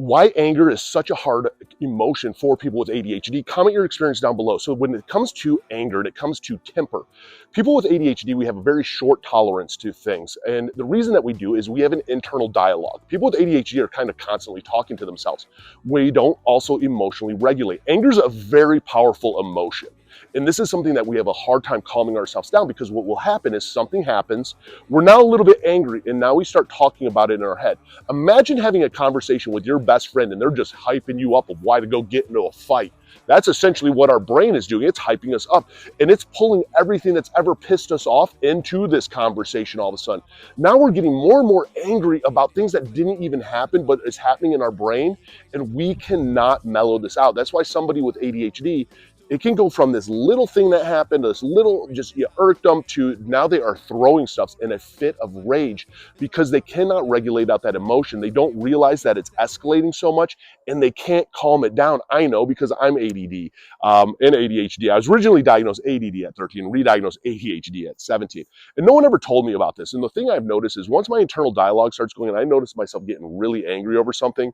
Why anger is such a hard emotion for people with ADHD. Comment your experience down below. So when it comes to anger and it comes to temper, people with ADHD, we have a very short tolerance to things. And the reason that we do is we have an internal dialogue. People with ADHD are kind of constantly talking to themselves. We don't also emotionally regulate. Anger is a very powerful emotion. And this is something that we have a hard time calming ourselves down, because what will happen is something happens, we're now a little bit angry, and now we start talking about it in our head. Imagine having a conversation with your best friend and they're just hyping you up of why to go get into a fight. That's essentially what our brain is doing. It's hyping us up, and it's pulling everything that's ever pissed us off into this conversation all of a sudden. Now we're getting more and more angry about things that didn't even happen, but it's happening in our brain, and we cannot mellow this out. That's why somebody with ADHD, it can go from this little thing that happened, this little just you irked them, to now they are throwing stuff in a fit of rage because they cannot regulate out that emotion. They don't realize that it's escalating so much, and they can't calm it down. I know, because I'm ADD and ADHD. I was originally diagnosed ADD at 13, re-diagnosed ADHD at 17. And no one ever told me about this. And the thing I've noticed is once my internal dialogue starts going and I notice myself getting really angry over something,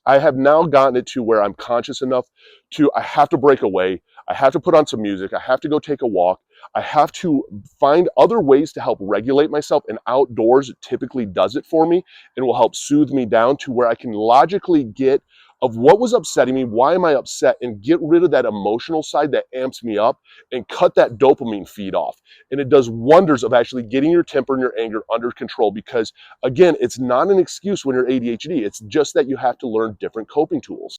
I have now gotten it to where I'm conscious enough to, I have to break away. I have to put on some music. I have to go take a walk. I have to find other ways to help regulate myself. And outdoors typically does it for me and will help soothe me down to where I can logically get of what was upsetting me, why am I upset, and get rid of that emotional side that amps me up and cut that dopamine feed off. And it does wonders of actually getting your temper and your anger under control, because again, it's not an excuse when you're ADHD. It's just that you have to learn different coping tools.